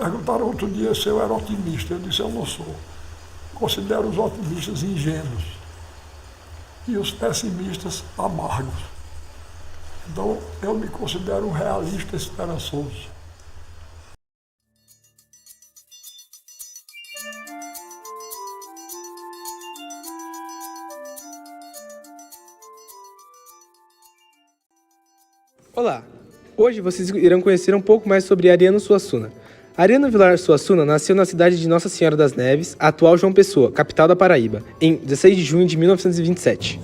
Perguntaram outro dia se eu era otimista. Eu disse, eu não sou. Considero os otimistas ingênuos e os pessimistas amargos. Então, eu me considero um realista esperançoso. Olá! Hoje vocês irão conhecer um pouco mais sobre Ariano Suassuna. Ariano Vilar Suassuna nasceu na cidade de Nossa Senhora das Neves, atual João Pessoa, capital da Paraíba, em 16 de junho de 1927.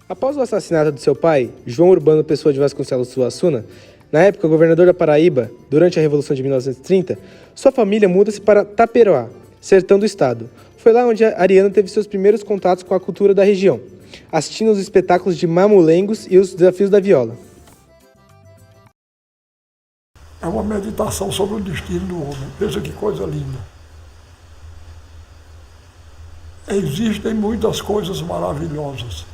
Após o assassinato de seu pai, João Urbano Pessoa de Vasconcelos Suassuna, na época governador da Paraíba, durante a Revolução de 1930, sua família muda-se para Taperoá, sertão do estado. Foi lá onde Ariano teve seus primeiros contatos com a cultura da região, assistindo aos espetáculos de mamulengos e os desafios da viola. É uma meditação sobre o destino do homem. Veja que coisa linda. Existem muitas coisas maravilhosas.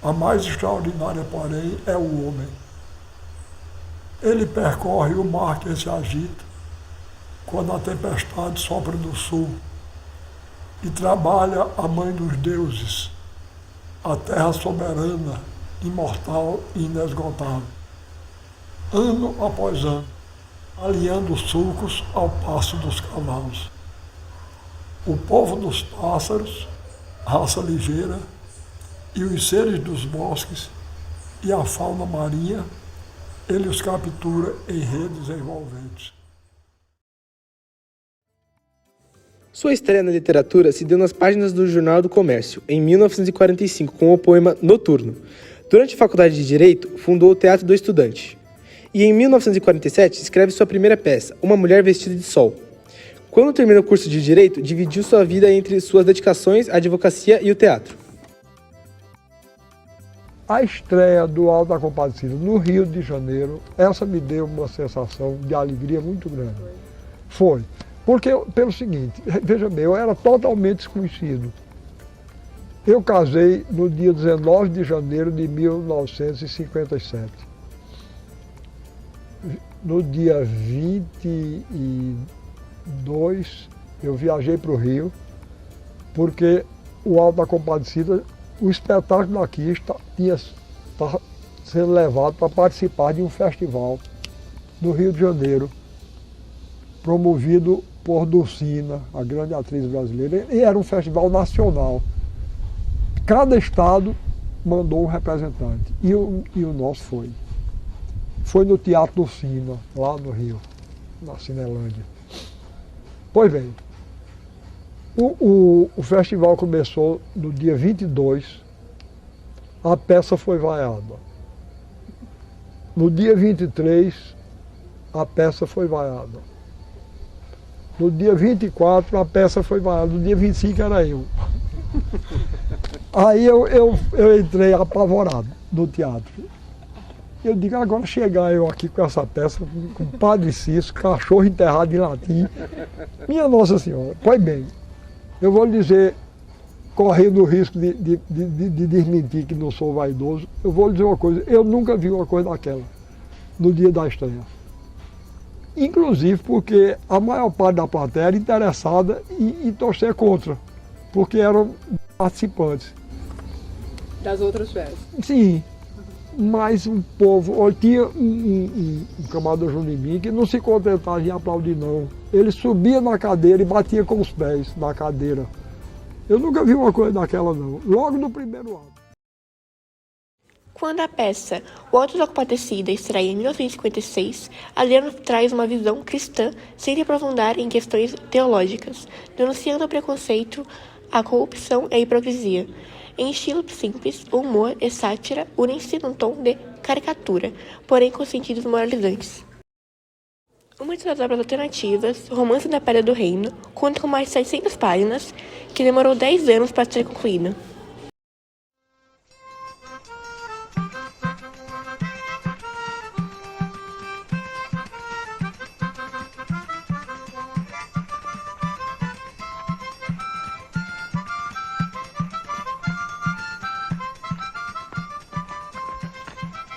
A mais extraordinária, porém, é o homem. Ele percorre o mar que se agita, quando a tempestade sopra do sul, e trabalha a mãe dos deuses, a terra soberana, imortal e inesgotável, ano após ano, alinhando os sulcos ao passo dos cavalos. O povo dos pássaros, raça ligeira, e os seres dos bosques e a fauna marinha, ele os captura em redes envolventes. Sua estreia na literatura se deu nas páginas do Jornal do Comércio, em 1945, com o poema Noturno. Durante a faculdade de Direito, fundou o Teatro do Estudante. E em 1947, escreve sua primeira peça, Uma Mulher Vestida de Sol. Quando terminou o curso de Direito, dividiu sua vida entre suas dedicações à advocacia e o teatro. A estreia do Alto da Compadecida no Rio de Janeiro, essa me deu uma sensação de alegria muito grande. Foi. Porque, pelo seguinte, veja bem, eu era totalmente desconhecido. Eu casei no dia 19 de janeiro de 1957. No dia 22, eu viajei para o Rio, porque o Alto da Compadecida, o espetáculo daqui tinha sendo levado para participar de um festival do Rio de Janeiro, promovido por Dulcina, a grande atriz brasileira, e era um festival nacional. Cada estado mandou um representante, e o nosso foi. Foi no Teatro Dulcina, lá no Rio, na Cinelândia. Pois bem, o festival começou no dia 22, a peça foi vaiada. No dia 23, a peça foi vaiada. No dia 24, a peça foi vaiada. No dia 25 era eu. Aí eu entrei apavorado no teatro. Eu digo, agora chegar eu aqui com essa peça, com o Padre Cício, cachorro enterrado em latim. Minha Nossa Senhora, pois bem, eu vou lhe dizer, correndo o risco de desmentir que não sou vaidoso, eu vou lhe dizer uma coisa, eu nunca vi uma coisa daquela no dia da estreia. Inclusive porque a maior parte da plateia era interessada em torcer contra, porque eram participantes. Das outras peças? Sim, mas o povo, tinha um camarada junto de mim que não se contentava em aplaudir não. Ele subia na cadeira e batia com os pés na cadeira. Eu nunca vi uma coisa daquela não, logo no primeiro ato. Quando a peça O Alto da Compadecida estreia em 1956, Ariano traz uma visão cristã sem se aprofundar em questões teológicas, denunciando o preconceito, a corrupção e a hipocrisia. Em estilo simples, o humor e sátira unem-se num tom de caricatura, porém com sentidos moralizantes. Uma de suas obras alternativas, Romance da Pedra do Reino, conta com mais de 600 páginas, que demorou 10 anos para ser concluída.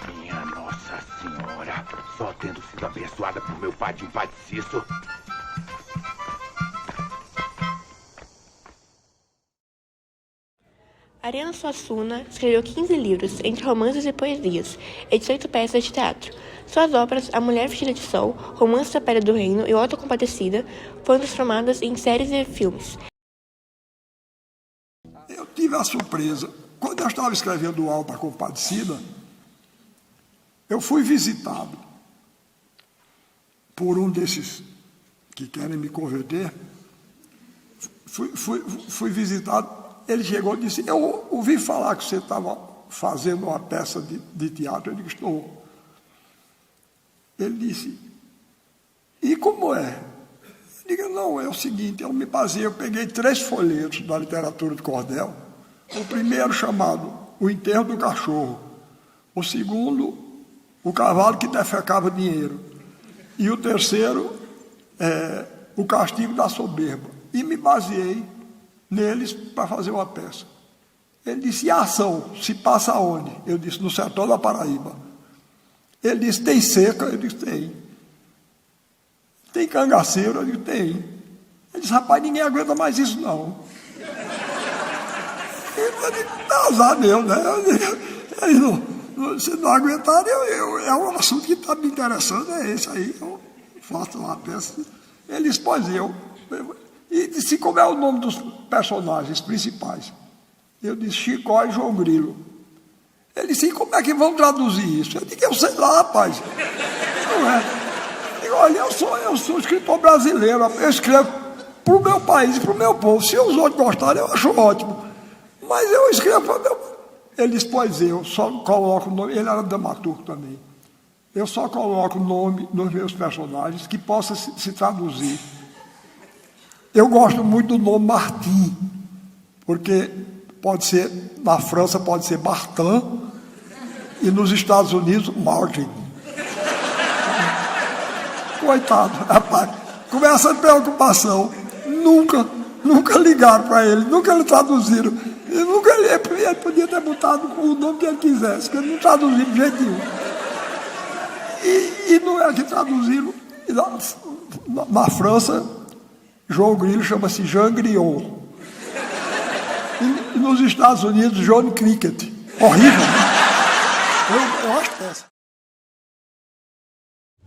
Minha Nossa Senhora. vida, só tendo sido abençoada por meu pai de Cisso. Ariano Suassuna escreveu 15 livros, entre romances e poesias, e 18 peças de teatro. Suas obras, A Mulher Vestida de Sol, Romance da Pele do Reino e O Auto Compadecida, foram transformadas em séries e filmes. Eu tive a surpresa. Quando eu estava escrevendo o Auto Compadecida, eu fui visitado por um desses que querem me converter. Fui visitado. Ele chegou e disse: eu ouvi falar que você estava fazendo uma peça de teatro. Eu disse: estou. Ele disse: e como é? Eu digo: não, é o seguinte, eu peguei 3 folhetos da literatura de cordel. O primeiro chamado O Enterro do Cachorro. O segundo, O Cavalo que Defecava Dinheiro. E o terceiro, O Castigo da Soberba. E me baseei neles para fazer uma peça. Ele disse: e a ação se passa aonde? Eu disse: no sertão da Paraíba. Ele disse: tem seca? Eu disse: tem. Tem cangaceiro? Eu disse: tem. Ele disse: rapaz, ninguém aguenta mais isso não. Eu disse: dá azar meu, né? Ele não, se não aguentar, é um assunto que está me interessando, é esse aí. Eu faço uma peça. Ele disse: pois e disse: como é o nome dos personagens principais? Eu disse: Chicó e João Grilo. Ele disse: e como é que vão traduzir isso? Eu disse: eu sei lá, rapaz. Não é? Eu digo: olha, eu sou escritor brasileiro, eu escrevo para o meu país e para o meu povo. Se os outros gostarem, eu acho ótimo. Mas eu escrevo para o meu... Ele disse: pois eu só coloco o nome. Ele era dramaturgo também. Eu só coloco o nome nos meus personagens que possa se traduzir. Eu gosto muito do nome Martim, porque pode ser, na França pode ser Martin, e nos Estados Unidos, Martin. Coitado, rapaz, com essa preocupação, nunca ligaram para ele, nunca lhe traduziram. Ele podia ter botado o nome que ele quisesse, que ele não traduziu de jeito nenhum. E não é que traduziram. Na França, João Grilo chama-se Jean Griot. E nos Estados Unidos, John Cricket. Horrível. Eu acho essa.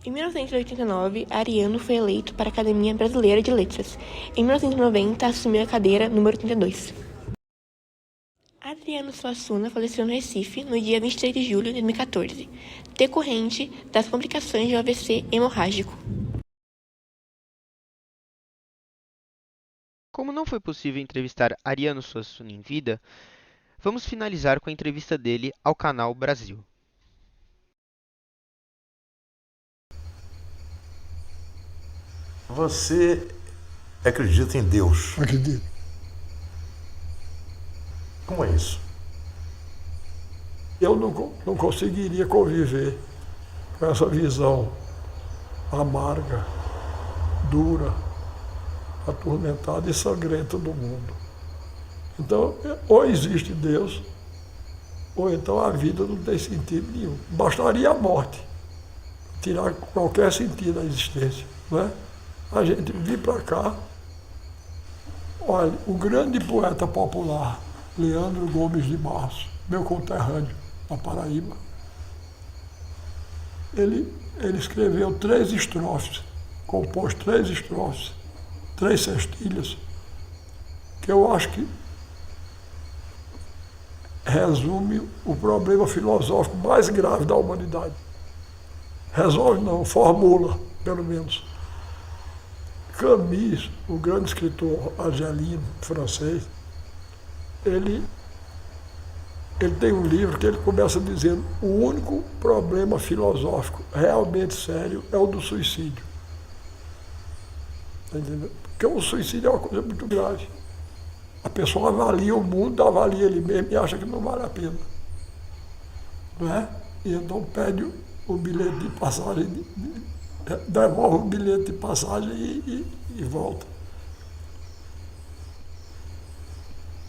Em 1989, Ariano foi eleito para a Academia Brasileira de Letras. Em 1990, assumiu a cadeira número 32. Ariano Suassuna faleceu no Recife no dia 23 de julho de 2014, decorrente das complicações de um AVC hemorrágico. Como não foi possível entrevistar Ariano Suassuna em vida, vamos finalizar com a entrevista dele ao Canal Brasil. Você acredita em Deus? Acredito. Como é isso? Eu não conseguiria conviver com essa visão amarga, dura, atormentada e sangrenta do mundo. Então, ou existe Deus, ou então a vida não tem sentido nenhum. Bastaria a morte, tirar qualquer sentido da existência, não é? A gente vir para cá, olha, o grande poeta popular, Leandro Gomes de Barros, meu conterrâneo na Paraíba, ele escreveu 3 estrofes, compôs 3 estrofes, 3 sextilhas, que eu acho que resume o problema filosófico mais grave da humanidade. Resolve não, formula, pelo menos. Camus, o grande escritor argelino, francês, ele tem um livro que ele começa dizendo: o único problema filosófico realmente sério é o do suicídio. Entendeu? Porque o suicídio é uma coisa muito grave. A pessoa avalia o mundo, avalia ele mesmo e acha que não vale a pena. Não é? E então pede o bilhete de passagem, devolve o bilhete de passagem e volta.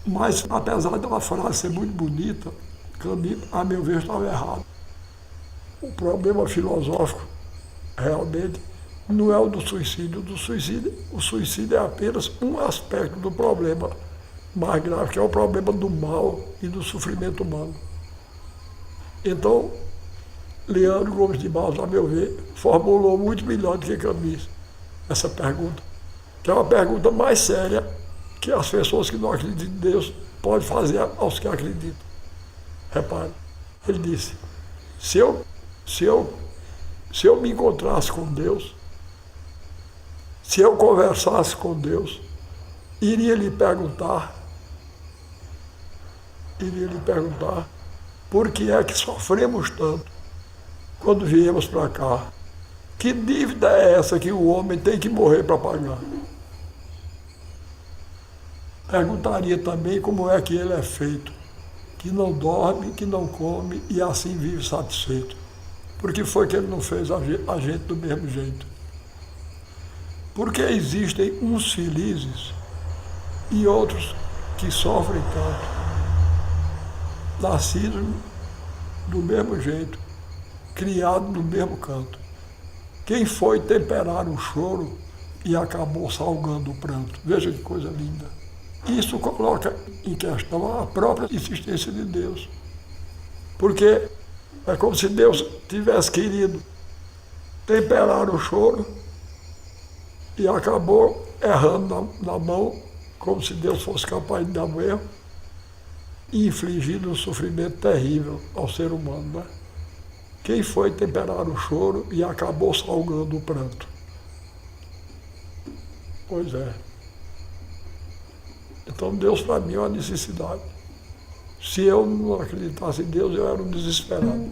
Mas, apesar de uma frase ser muito bonita, Camus, a meu ver, estava errado. o problema filosófico realmente não é o do suicídio. O suicídio é apenas um aspecto do problema mais grave, que é o problema do mal e do sofrimento humano. Então, Leandro Gomes de Barros, a meu ver, formulou muito melhor do que Camus essa pergunta, que é uma pergunta mais séria que as pessoas que não acreditam em Deus podem fazer aos que acreditam. Repare, ele disse, se eu me encontrasse com Deus, se eu conversasse com Deus, iria lhe perguntar por que é que sofremos tanto quando viemos para cá. Que dívida é essa que o homem tem que morrer para pagar? Perguntaria também como é que ele é feito, que não dorme, que não come e assim vive satisfeito. Por que foi que ele não fez a gente do mesmo jeito? Porque existem uns felizes e outros que sofrem tanto, nascidos do mesmo jeito, criados no mesmo canto. Quem foi temperar o choro e acabou salgando o pranto? Veja que coisa linda. Isso coloca em questão a própria existência de Deus. Porque é como se Deus tivesse querido temperar o choro e acabou errando na mão, como se Deus fosse capaz de dar um erro, e infligindo um sofrimento terrível ao ser humano, né? Quem foi temperar o choro e acabou salgando o pranto? Pois é. Então Deus para mim é uma necessidade. Se eu não acreditasse em Deus, eu era um desesperado.